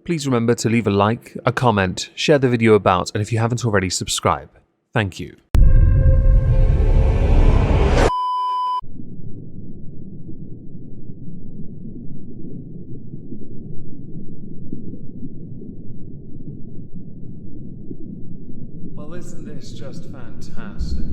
please remember to leave a like, a comment, share the video about, and if you haven't already, subscribe. Thank you. Well, isn't this just fantastic?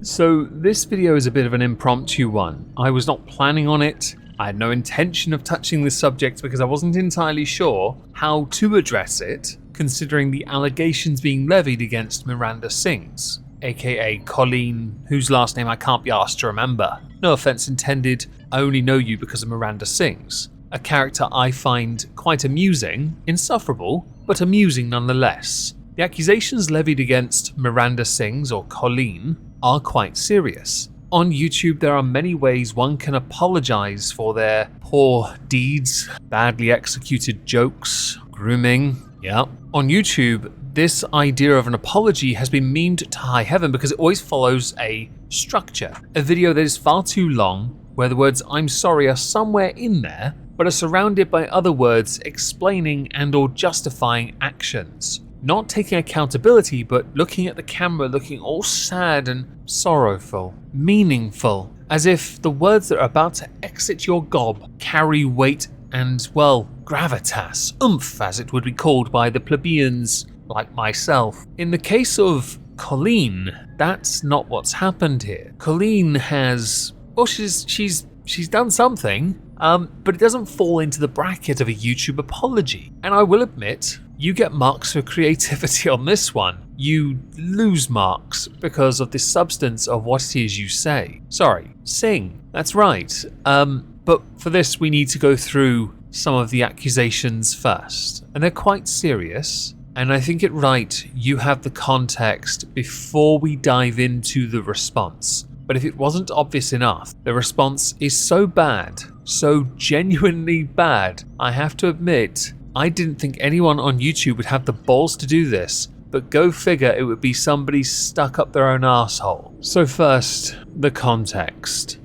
So this video is a bit of an impromptu one. I was not planning on it. I had no intention of touching this subject because I wasn't entirely sure how to address it, considering the allegations being levied against Miranda Sings, aka Colleen, whose last name I can't be asked to remember. No offense intended, I only know you because of Miranda Sings, a character I find quite amusing, insufferable, but amusing nonetheless. The accusations levied against Miranda Sings, or Colleen, are quite serious. On YouTube, there are many ways one can apologize for their poor deeds, badly executed jokes, grooming. Yeah. On YouTube, this idea of an apology has been memed to high heaven because it always follows a structure. A video that is far too long, where the words "I'm sorry" are somewhere in there, but are surrounded by other words explaining and or justifying actions. Not taking accountability, but looking at the camera looking all sad and sorrowful, meaningful, as if the words that are about to exit your gob carry weight and, well, gravitas, oomph as it would be called by the plebeians like myself. In the case of Colleen, that's not what's happened here. Colleen has, well, she's done something, but it doesn't fall into the bracket of a YouTube apology. And I will admit, you get marks for creativity on this one. You lose marks because of the substance of what it is you say. Sorry, sing. That's right. But for this, we need to go through some of the accusations first. And they're quite serious. And I think it right you have the context before we dive into the response. But if it wasn't obvious enough, the response is so bad, so genuinely bad, I have to admit, I didn't think anyone on YouTube would have the balls to do this, but go figure it would be somebody stuck up their own asshole. So first, the context.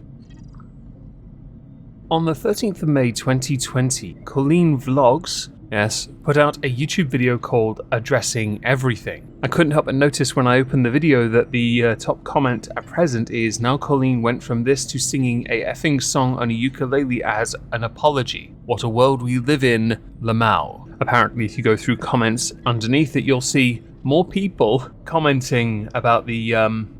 On the 13th of May 2020, Colleen Vlogs, put out a YouTube video called Addressing Everything. I couldn't help but notice when I opened the video that the top comment at present is, "Now Colleen went from this to singing a effing song on a ukulele as an apology. What a world we live in, Lamau." Apparently, if you go through comments underneath it, you'll see more people commenting about the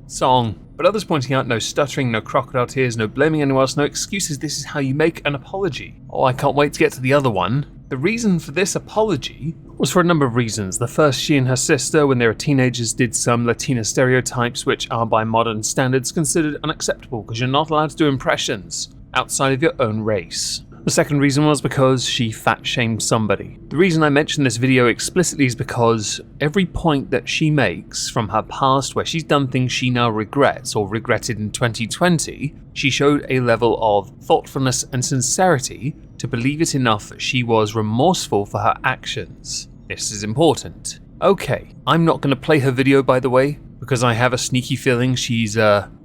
song, but others pointing out no stuttering, no crocodile tears, no blaming anyone else, no excuses. This is how you make an apology. Oh, I can't wait to get to the other one. The reason for this apology was for a number of reasons. The first, she and her sister, when they were teenagers, did some Latina stereotypes which are by modern standards considered unacceptable because you're not allowed to do impressions outside of your own race. The second reason was because she fat-shamed somebody. The reason I mention this video explicitly is because every point that she makes from her past where she's done things she now regrets or regretted in 2020, she showed a level of thoughtfulness and sincerity to believe it enough that she was remorseful for her actions. This is important. Okay, I'm not going to play her video, by the way, because I have a sneaky feeling she's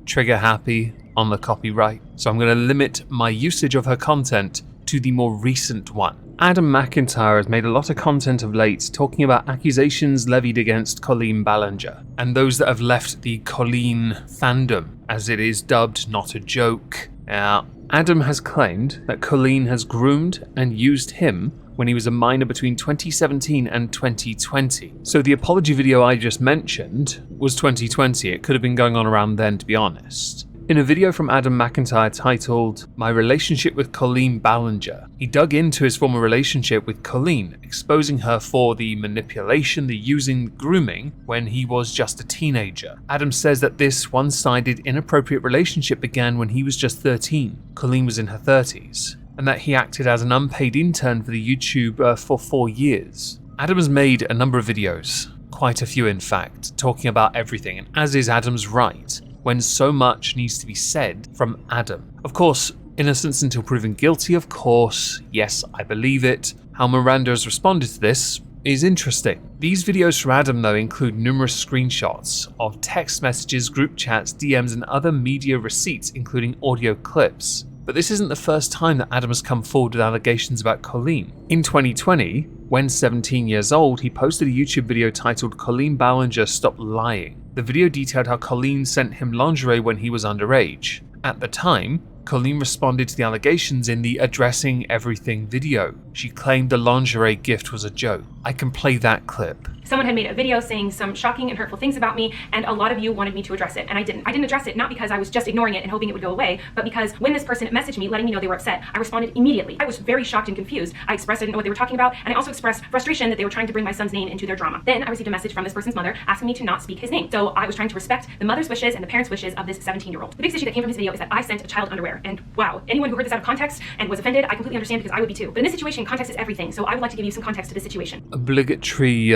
trigger happy on the copyright, so I'm going to limit my usage of her content to the more recent one. Adam McIntyre has made a lot of content of late talking about accusations levied against Colleen Ballinger, and those that have left the Colleen fandom, as it is dubbed, not a joke. Adam has claimed that Colleen has groomed and used him when he was a minor between 2017 and 2020. So the apology video I just mentioned was 2020. It could have been going on around then, to be honest. In a video from Adam McIntyre titled "My Relationship with Colleen Ballinger," he dug into his former relationship with Colleen, exposing her for the manipulation, the using, the grooming when he was just a teenager. Adam says that this one-sided, inappropriate relationship began when he was just 13. Colleen was in her 30s, and that he acted as an unpaid intern for the YouTube for 4 years. Adam has made a number of videos, quite a few in fact, talking about everything, and as is Adam's right, when so much needs to be said from Adam. Of course, innocence until proven guilty, of course, yes, I believe it. How Miranda has responded to this is interesting. These videos from Adam, though, include numerous screenshots of text messages, group chats, DMs, and other media receipts, including audio clips. But this isn't the first time that Adam has come forward with allegations about Colleen. In 2020, when 17 years old, he posted a YouTube video titled "Colleen Ballinger Stop Lying." The video detailed how Colleen sent him lingerie when he was underage. At the time, Colleen responded to the allegations in the Addressing Everything video. She claimed the lingerie gift was a joke. I can play that clip. Someone had made a video saying some shocking and hurtful things about me, and a lot of you wanted me to address it, and I didn't. I didn't address it, not because I was just ignoring it and hoping it would go away, but because when this person messaged me letting me know they were upset, I responded immediately. I was very shocked and confused. I expressed I didn't know what they were talking about, and I also expressed frustration that they were trying to bring my son's name into their drama. Then I received a message from this person's mother asking me to not speak his name. So I was trying to respect the mother's wishes and the parents' wishes of this 17-year-old. The biggest issue that came from his video is that I sent a child underwear, and wow, anyone who heard this out of context and was offended, I completely understand, because I would be too. But in this situation, context is everything, so I would like to give you some context to this situation. Obligatory,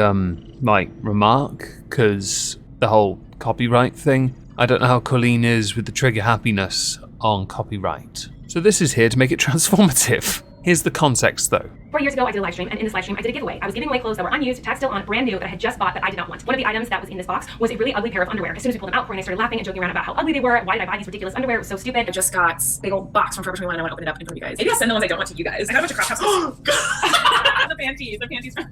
remark, because the whole copyright thing. I don't know how Colleen is with the trigger happiness on copyright. So this is here to make it transformative. Here's the context though. 4 years ago, I did a live stream, and in this live stream, I did a giveaway. I was giving away clothes that were unused, tagged still on, brand new, that I had just bought that I did not want. One of the items that was in this box was a really ugly pair of underwear. As soon as we pulled them out, Courtney started laughing and joking around about how ugly they were. Why did I buy these ridiculous underwear? It was so stupid. I just got a big old box from Forever 21 and I want to open it up and give it to you guys. Maybe I'll send the ones I don't want to you guys. I got a bunch of crop tops. Oh, God. The panties from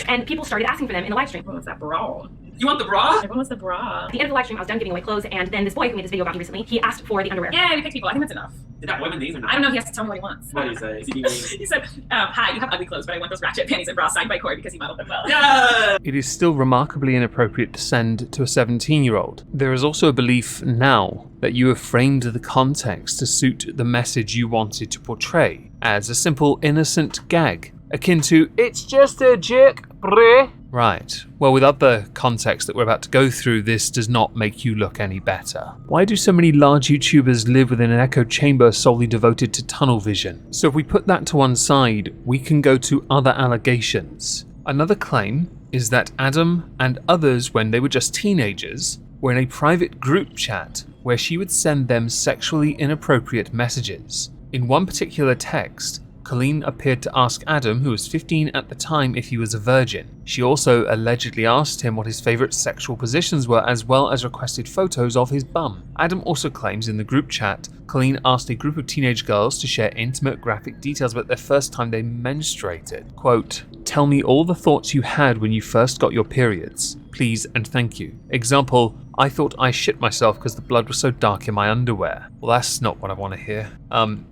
And people started asking for them in the live stream. What was that bra? You want the bra? What was the bra? At the end of the live stream, I was done giving away clothes, and then this boy who made this video about me recently, he asked for the underwear. Yeah, we picked people. I think that's enough. Did that woman these or not? I don't know. He has to tell me what he wants. What did he say? He said, hi, you have ugly clothes, but I want those ratchet panties and bras signed by Corey because he modeled them well. Yeah! It is still remarkably inappropriate to send to a 17-year-old. There is also a belief now that you have framed the context to suit the message you wanted to portray as a simple innocent gag, akin to, "It's just a joke, bruh." Right. Well, with other context that we're about to go through, this does not make you look any better. Why do so many large YouTubers live within an echo chamber solely devoted to tunnel vision? So if we put that to one side, we can go to other allegations. Another claim is that Adam and others, when they were just teenagers, were in a private group chat where she would send them sexually inappropriate messages. In one particular text, Colleen appeared to ask Adam, who was 15 at the time, if he was a virgin. She also allegedly asked him what his favourite sexual positions were, as well as requested photos of his bum. Adam also claims in the group chat, Colleen asked a group of teenage girls to share intimate graphic details about their first time they menstruated. Quote, "Tell me all the thoughts you had when you first got your periods. Please and thank you. Example, I thought I shit myself because the blood was so dark in my underwear." Well, that's not what I want to hear.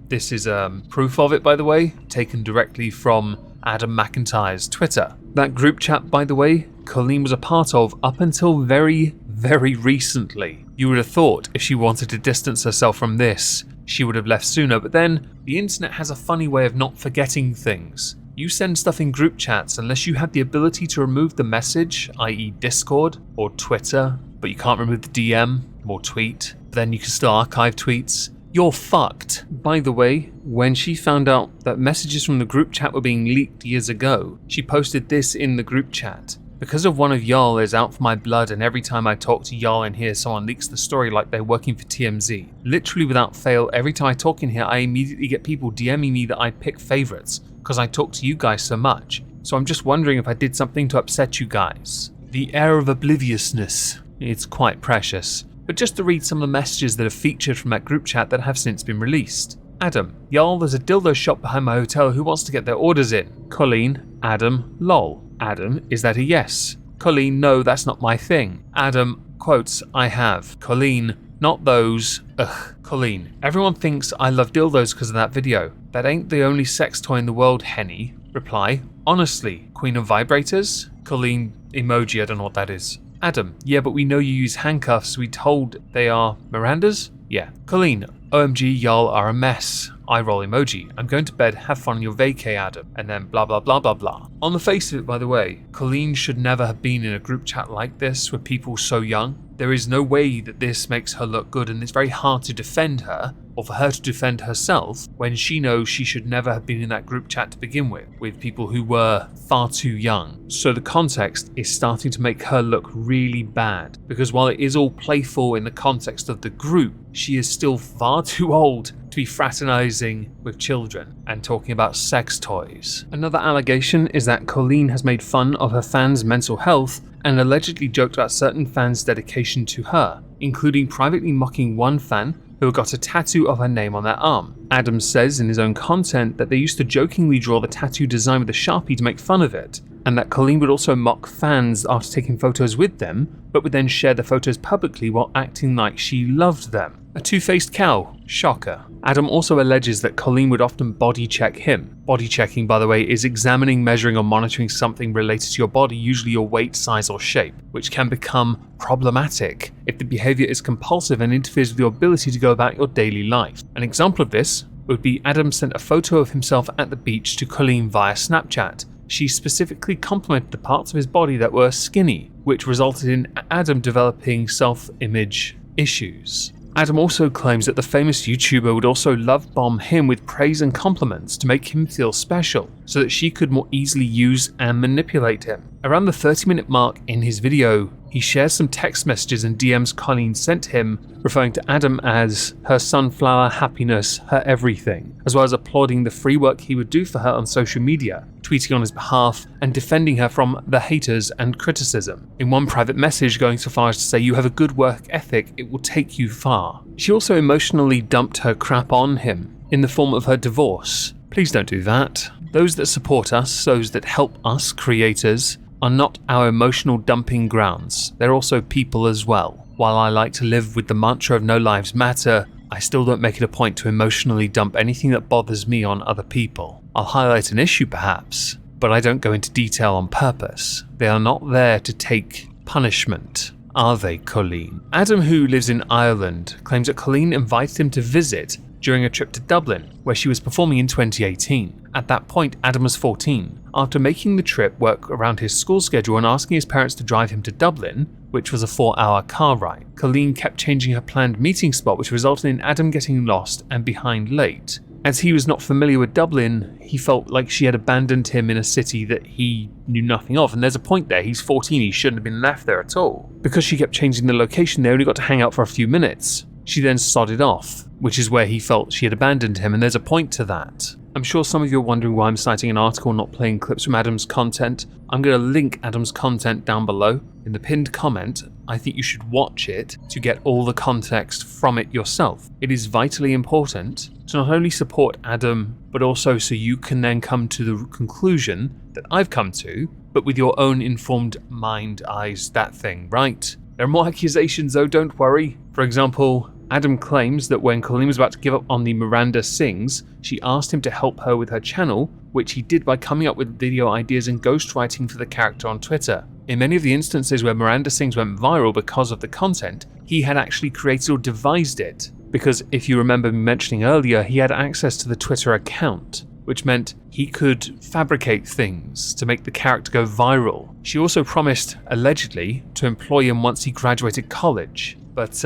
This is proof of it, by the way, taken directly from Adam McIntyre's Twitter. That group chat, by the way, Colleen was a part of up until very, very recently. You would have thought if she wanted to distance herself from this, she would have left sooner, but then the internet has a funny way of not forgetting things. You send stuff in group chats unless you have the ability to remove the message, i.e. Discord or Twitter, but you can't remove the DM or tweet. Then you can still archive tweets. You're fucked. By the way, when she found out that messages from the group chat were being leaked years ago, she posted this in the group chat. "Because of one of y'all is out for my blood, and every time I talk to y'all in here someone leaks the story like they're working for TMZ. Literally without fail, every time I talk in here I immediately get people DMing me that I pick favourites because I talk to you guys so much. So I'm just wondering if I did something to upset you guys." The air of obliviousness, it's quite precious. But just to read some of the messages that are featured from that group chat that have since been released. "Adam, y'all, there's a dildo shop behind my hotel. Who wants to get their orders in?" Colleen, Adam, lol. Adam, is that a yes? Colleen, no, that's not my thing. Adam, quotes, I have. Colleen, not those. Ugh. Colleen, everyone thinks I love dildos because of that video. That ain't the only sex toy in the world, Henny. Reply, honestly, queen of vibrators? Colleen, emoji, I don't know what that is. Adam, yeah, but we know you use handcuffs. We told they are Miranda's? Yeah. Colleen, OMG, y'all are a mess. Eye roll emoji. I'm going to bed. Have fun on your vacay, Adam. And then blah blah blah blah blah. On the face of it, by the way, Colleen should never have been in a group chat like this with people so young. There is no way that this makes her look good, and it's very hard to defend her, or for her to defend herself, when she knows she should never have been in that group chat to begin with people who were far too young. So the context is starting to make her look really bad, because while it is all playful in the context of the group, she is still far too old to be fraternizing with children and talking about sex toys. Another allegation is that Colleen has made fun of her fans' mental health and allegedly joked about certain fans' dedication to her, including privately mocking one fan who got a tattoo of her name on their arm. Adam says in his own content that they used to jokingly draw the tattoo design with a Sharpie to make fun of it, and that Colleen would also mock fans after taking photos with them, but would then share the photos publicly while acting like she loved them. A two-faced cow. Shocker. Adam also alleges that Colleen would often body check him. Body checking, by the way, is examining, measuring or monitoring something related to your body, usually your weight, size or shape, which can become problematic if the behavior is compulsive and interferes with your ability to go about your daily life. An example of this would be Adam sent a photo of himself at the beach to Colleen via Snapchat. She specifically complimented the parts of his body that were skinny, which resulted in Adam developing self-image issues. Adam also claims that the famous YouTuber would also love bomb him with praise and compliments to make him feel special, so that she could more easily use and manipulate him. Around the 30-minute mark in his video, he shares some text messages and DMs Colleen sent him, referring to Adam as her sunflower, happiness, her everything, as well as applauding the free work he would do for her on social media, tweeting on his behalf and defending her from the haters and criticism. In one private message going so far as to say, "You have a good work ethic, it will take you far." She also emotionally dumped her crap on him in the form of her divorce. Please don't do that. Those that support us, those that help us creators, are not our emotional dumping grounds. They're also people as well. While I like to live with the mantra of no lives matter, I still don't make it a point to emotionally dump anything that bothers me on other people. I'll highlight an issue perhaps, but I don't go into detail on purpose. They are not there to take punishment, are they, Colleen? Adam, who lives in Ireland, claims that Colleen invited him to visit during a trip to Dublin, where she was performing in 2018. At that point, Adam was 14. After making the trip work around his school schedule and asking his parents to drive him to Dublin, which was a 4-hour car ride, Colleen kept changing her planned meeting spot, which resulted in Adam getting lost and behind late. As he was not familiar with Dublin, he felt like she had abandoned him in a city that he knew nothing of, and there's a point there, he's 14, he shouldn't have been left there at all. Because she kept changing the location, they only got to hang out for a few minutes. She then sodded off, which is where he felt she had abandoned him, and there's a point to that. I'm sure some of you are wondering why I'm citing an article and not playing clips from Adam's content. I'm going to link Adam's content down below in the pinned comment. I think you should watch it to get all the context from it yourself. It is vitally important to not only support Adam, but also so you can then come to the conclusion that I've come to, but with your own informed mind, eyes, that thing, right? There are more accusations though, don't worry. For example, Adam claims that when Colleen was about to give up on the Miranda Sings, she asked him to help her with her channel, which he did by coming up with video ideas and ghostwriting for the character on Twitter. In many of the instances where Miranda Sings went viral because of the content, he had actually created or devised it. Because if you remember me mentioning earlier, he had access to the Twitter account, which meant he could fabricate things to make the character go viral. She also promised, allegedly, to employ him once he graduated college. But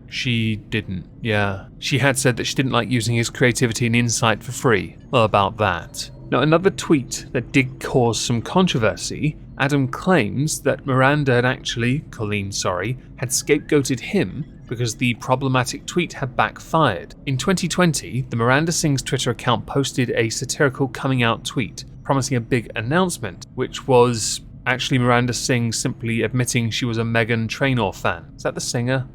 she didn't, yeah. She had said that she didn't like using his creativity and insight for free. Well, about that. Now, another tweet that did cause some controversy, Adam claims that Miranda had Colleen, had scapegoated him because the problematic tweet had backfired. In 2020, the Miranda Sings Twitter account posted a satirical coming out tweet promising a big announcement, which was actually Miranda Sings simply admitting she was a Meghan Trainor fan. Is that the singer?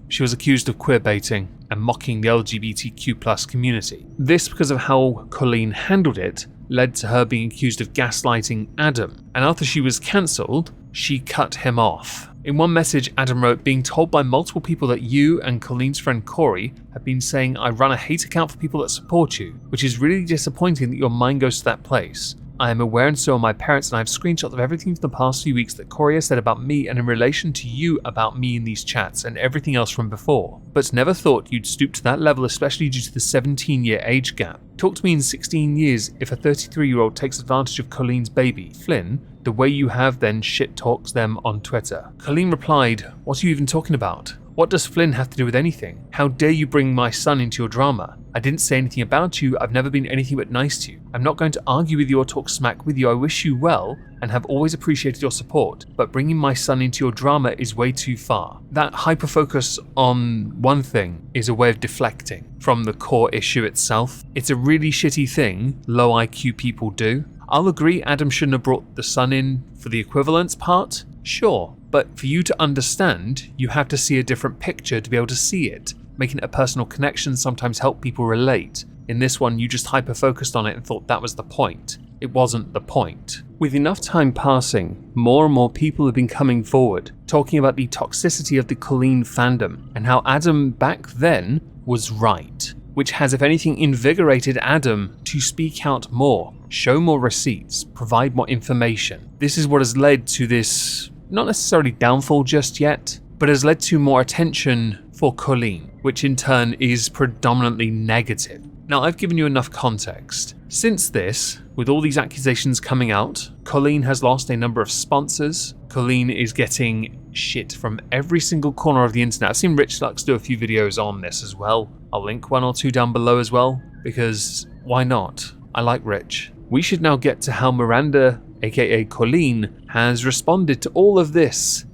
She was accused of queerbaiting and mocking the LGBTQ+ community. This, because of how Colleen handled it, led to her being accused of gaslighting Adam. And after she was cancelled, she cut him off. In one message, Adam wrote, "Being told by multiple people that you and Colleen's friend Corey have been saying I run a hate account for people that support you, which is really disappointing that your mind goes to that place. I am aware and so are my parents, and I have screenshots of everything from the past few weeks that Corey has said about me and in relation to you about me in these chats and everything else from before. But never thought you'd stoop to that level, especially due to the 17-year age gap. Talk to me in 16 years if a 33-year-old takes advantage of Colleen's baby, Flynn, the way you have then shit talks them on Twitter." Colleen replied, "What are you even talking about? What does Flynn have to do with anything? How dare you bring my son into your drama? I didn't say anything about you, I've never been anything but nice to you. I'm not going to argue with you or talk smack with you, I wish you well and have always appreciated your support, but bringing my son into your drama is way too far." That hyper-focus on one thing is a way of deflecting from the core issue itself. It's a really shitty thing low IQ people do. I'll agree Adam shouldn't have brought the son in for the equivalence part, sure. But for you to understand, you have to see a different picture to be able to see it. making it a personal connection sometimes help people relate. In this one, you just hyper-focused on it and thought that was the point. It wasn't the point. With enough time passing, more and more people have been coming forward, talking about the toxicity of the Colleen fandom, and how Adam back then was right, which has, if anything, invigorated Adam to speak out more, show more receipts, provide more information. This is what has led to this, not necessarily downfall just yet, but has led to more attention for Colleen, which in turn is predominantly negative. Now, I've given you enough context. Since this, with all these accusations coming out, Colleen has lost a number of sponsors. Colleen is getting shit from every single corner of the internet. I've seen Rich Lux do a few videos on this as well. I'll link one or two down below as well, because why not? I like Rich. We should now get to how Miranda, aka Colleen, has responded to all of this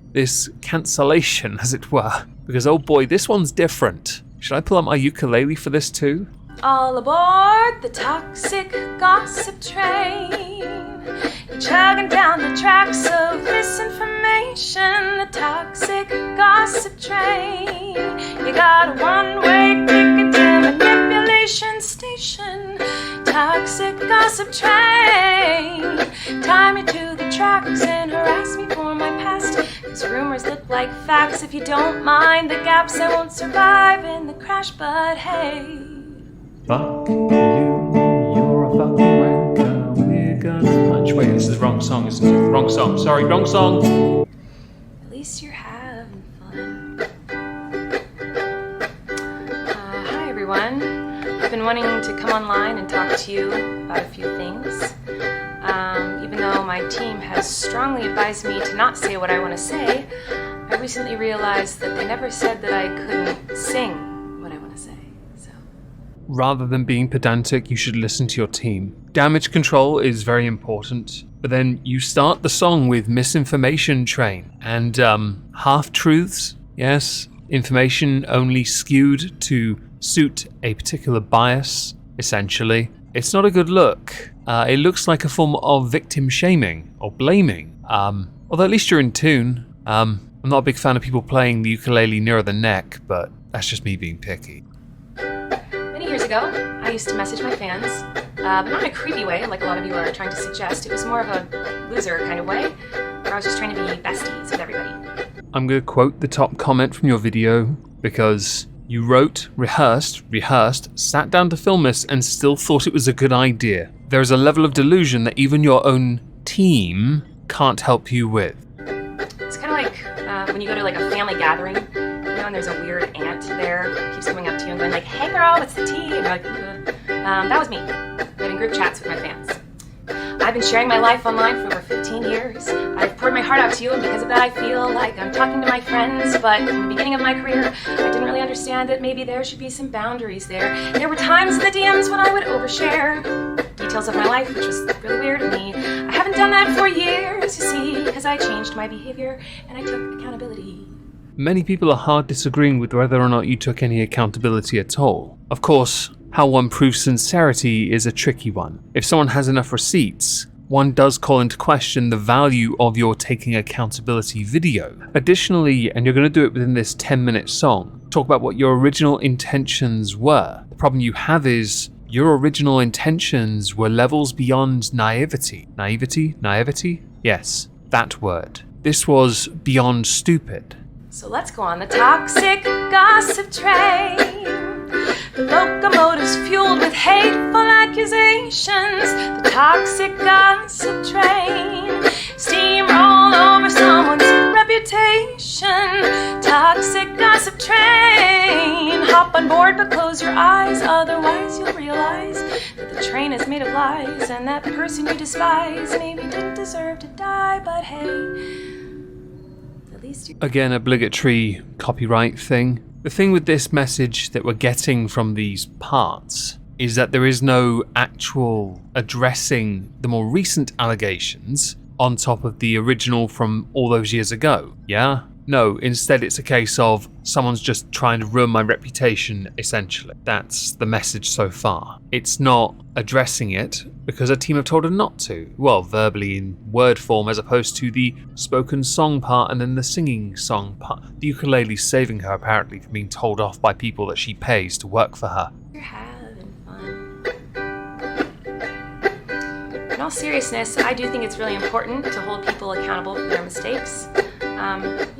cancellation, as it were. Because oh boy, this one's different. Should I pull out my ukulele for this too? All aboard the toxic gossip train. You're chugging down the tracks of misinformation. The toxic gossip train. You got a one-way ticket to manipulation station. Toxic gossip train. Tie me to the tracks and harass me for my past. These rumors look like facts. If you don't mind the gaps, I won't survive in the crash, but hey. Fuck you, you're a fucking wanker, we're gonna punch. Wait, this is the wrong song, isn't it? Wrong song, sorry, wrong song. At least you're having fun. Hi everyone. I've been wanting to come online and talk to you about a few things. Even though my team has strongly advised me to not say what I want to say, I recently realized that they never said that I couldn't sing. Rather than being pedantic, you should listen to your team. Damage control is very important, but then you start the song with misinformation train and half-truths. Yes, information only skewed to suit a particular bias, essentially. It's not a good look. It looks like a form of victim shaming or blaming. Although at least you're in tune. I'm not a big fan of people playing the ukulele nearer the neck, but that's just me being picky. Years ago, I used to message my fans, but not in a creepy way like a lot of you are trying to suggest. It was more of a loser kind of way, where I was just trying to be besties with everybody. I'm going to quote the top comment from your video, because you wrote, rehearsed, sat down to film this, and still thought it was a good idea. There is a level of delusion that even your own team can't help you with. It's kind of like when you go to like a family gathering, and there's a weird aunt there, keeps coming up to you and going like, hey girl, what's the tea? And you're like, that was me, getting group chats with my fans. I've been sharing my life online for over 15 years. I've poured my heart out to you, and because of that I feel like I'm talking to my friends, but in the beginning of my career, I didn't really understand that maybe there should be some boundaries there. There were times in the DMs when I would overshare details of my life, which was really weird to me. I haven't done that for years, you see, because I changed my behavior and I took accountability. Many people are hard disagreeing with whether or not you took any accountability at all. Of course, how one proves sincerity is a tricky one. If someone has enough receipts, one does call into question the value of your taking accountability video. Additionally, and you're going to do it within this 10-minute song, talk about what your original intentions were. The problem you have is your original intentions were levels beyond naivety. Naivety? Yes, that word. This was beyond stupid. So let's go on the toxic gossip train. The locomotive's fueled with hateful accusations. The toxic gossip train. Steamroll over someone's reputation. Toxic gossip train. Hop on board but close your eyes, otherwise you'll realize that the train is made of lies, and that person you despise maybe didn't deserve to die, but hey, again, obligatory copyright thing. The thing with this message that we're getting from these parts is that there is no actual addressing the more recent allegations on top of the original from all those years ago. Yeah? No, instead it's a case of someone's just trying to ruin my reputation, essentially. That's the message so far. It's not addressing it because her team have told her not to. Well, verbally in word form as opposed to the spoken song part and then the singing song part. The ukulele's saving her apparently from being told off by people that she pays to work for her. You're having fun. In all seriousness, I do think it's really important to hold people accountable for their mistakes.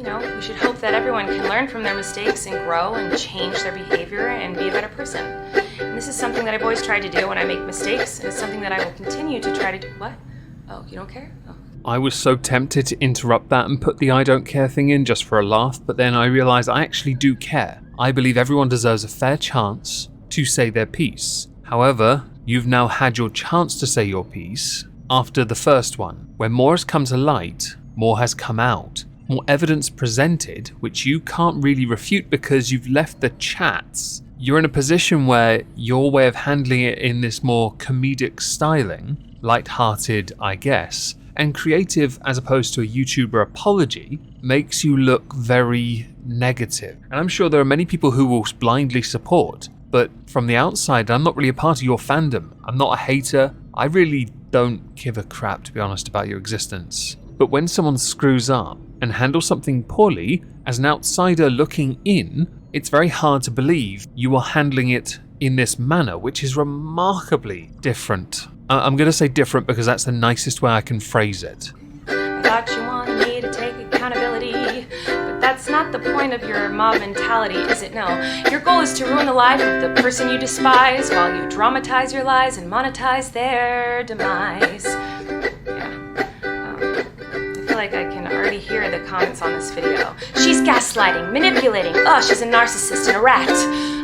We should hope that everyone can learn from their mistakes and grow and change their behavior and be a better person. And this is something that I've always tried to do when I make mistakes, and it's something that I will continue to try to do. What? Oh, you don't care? Oh. I was so tempted to interrupt that and put the I don't care thing in just for a laugh, but then I realised I actually do care. I believe everyone deserves a fair chance to say their piece. However, you've now had your chance to say your piece after the first one. When more has come to light, more has come out. More evidence presented, which you can't really refute because you've left the chats. You're in a position where your way of handling it in this more comedic styling, light-hearted, I guess, and creative as opposed to a YouTuber apology, makes you look very negative. And I'm sure there are many people who will blindly support, but from the outside, I'm not really a part of your fandom. I'm not a hater. I really don't give a crap, to be honest, about your existence. But when someone screws up and handles something poorly, as an outsider looking in, it's very hard to believe you are handling it in this manner, which is remarkably different. I'm going to say different because that's the nicest way I can phrase it. I thought you wanted me to take accountability, but that's not the point of your mob mentality, is it? No. Your goal is to ruin the life of the person you despise while you dramatize your lies and monetize their demise. I can already hear the comments on this video. She's gaslighting, manipulating. Oh, she's a narcissist and a rat.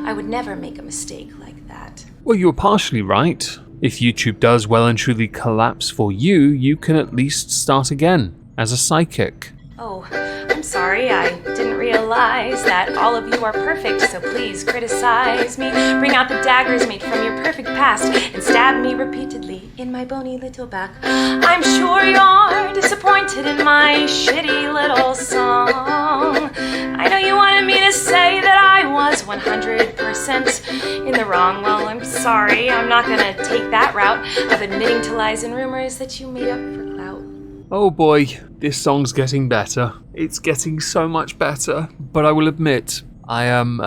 I would never make a mistake like that. Well, you were partially right. If YouTube does well and truly collapse for you, you can at least start again as a psychic. Oh, I'm sorry. I didn't realize that all of you are perfect, so please criticize me. Bring out the daggers made from your perfect past and stab me repeatedly in my bony little back. I'm sure you're disappointed in my shitty little song. I know you wanted me to say that I was 100% in the wrong. Well, I'm sorry. I'm not gonna take that route of admitting to lies and rumors that you made up for clout. Oh boy, this song's getting better. It's getting so much better. But I will admit, I am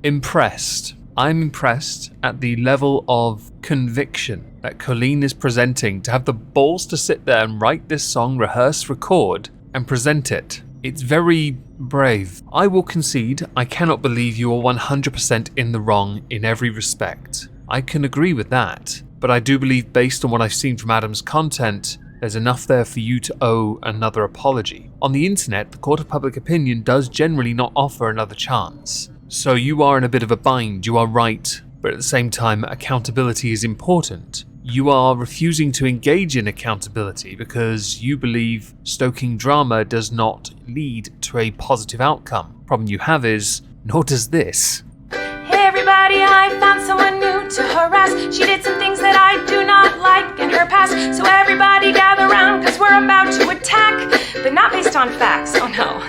impressed. I'm impressed at the level of conviction that Colleen is presenting to have the balls to sit there and write this song, rehearse, record, and present it. It's very brave. I will concede I cannot believe you are 100% in the wrong in every respect. I can agree with that. But I do believe based on what I've seen from Adam's content, there's enough there for you to owe another apology. On the internet, the court of public opinion does generally not offer another chance. So you are in a bit of a bind, you are right, but at the same time, accountability is important. You are refusing to engage in accountability because you believe stoking drama does not lead to a positive outcome. Problem you have is, nor does this. Hey everybody, I found someone new to harass. She did some things that I do not like in her past. So everybody gather round, cause we're about to attack. But not based on facts, oh no.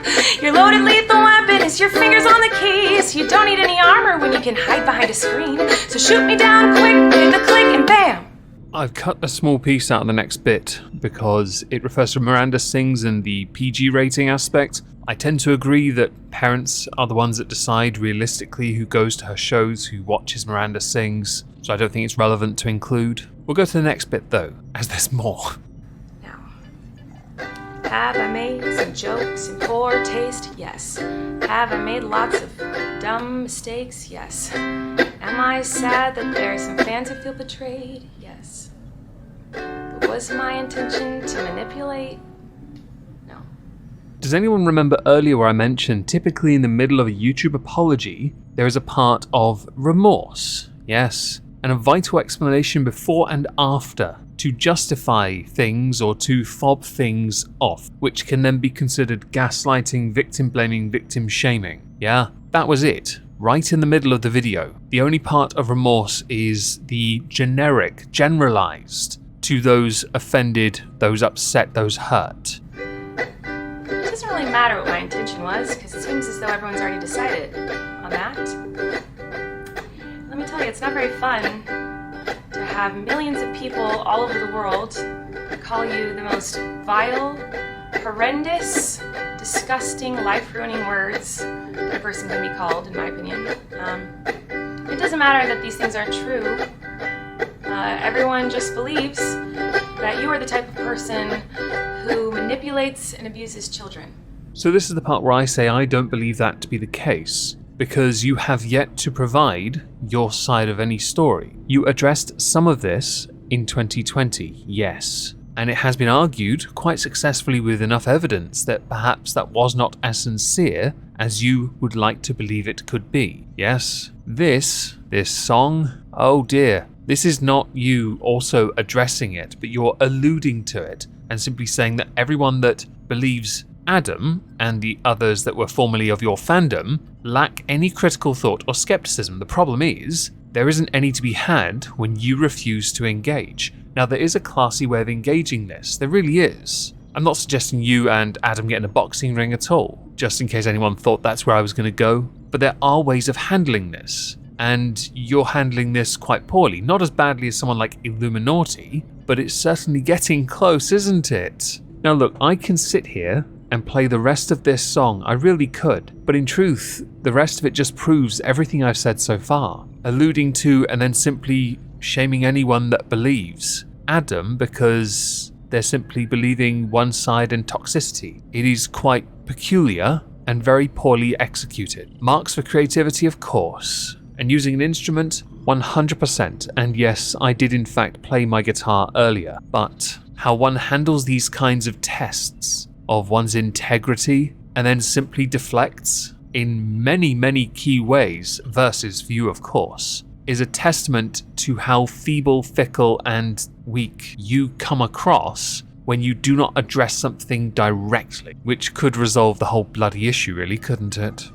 Your loaded lethal weapon is your fingers on the keys. You don't need any armor when you can hide behind a screen. So shoot me down quick, hit the click and bam. I've cut a small piece out of the next bit because it refers to Miranda Sings and the PG rating aspect. I tend to agree that parents are the ones that decide realistically who goes to her shows, who watches Miranda Sings, so I don't think it's relevant to include. We'll go to the next bit though, as there's more. Now, have I made some jokes in poor taste? Yes. Have I made lots of dumb mistakes? Yes. Am I sad that there are some fans who feel betrayed? Yes. But was my intention to manipulate? No. Does anyone remember earlier where I mentioned typically in the middle of a YouTube apology, there is a part of remorse? Yes. And a vital explanation before and after to justify things or to fob things off, which can then be considered gaslighting, victim blaming, victim shaming. Yeah, that was it. Right in the middle of the video. The only part of remorse is the generic, generalized to those offended, those upset, those hurt. It doesn't really matter what my intention was, because it seems as though everyone's already decided on that. Let me tell you, it's not very fun to have millions of people all over the world call you the most vile, horrendous, disgusting, life-ruining words that a person can be called, in my opinion. It doesn't matter that these things aren't true. Everyone just believes that you are the type of person who manipulates and abuses children. So this is the part where I say I don't believe that to be the case, because you have yet to provide your side of any story. You addressed some of this in 2020, yes, and it has been argued quite successfully with enough evidence that perhaps that was not as sincere as you would like to believe it could be. Yes, this song, oh dear, this is not you also addressing it, but you're alluding to it and simply saying that everyone that believes Adam and the others that were formerly of your fandom lack any critical thought or skepticism. The problem is, there isn't any to be had when you refuse to engage. Now, there is a classy way of engaging this, there really is. I'm not suggesting you and Adam get in a boxing ring at all, just in case anyone thought that's where I was going to go, but there are ways of handling this, and you're handling this quite poorly. Not as badly as someone like Illuminati, but it's certainly getting close, isn't it? Now look, I can sit here and play the rest of this song, I really could, but in truth, the rest of it just proves everything I've said so far, alluding to and then simply shaming anyone that believes Adam because they're simply believing one side and toxicity. It is quite peculiar and very poorly executed. Marks for creativity, of course, and using an instrument, 100%, and yes, I did in fact play my guitar earlier, but how one handles these kinds of tests of one's integrity and then simply deflects in many key ways, versus view of course, is a testament to how feeble, fickle and weak you come across when you do not address something directly, which could resolve the whole bloody issue really, couldn't it?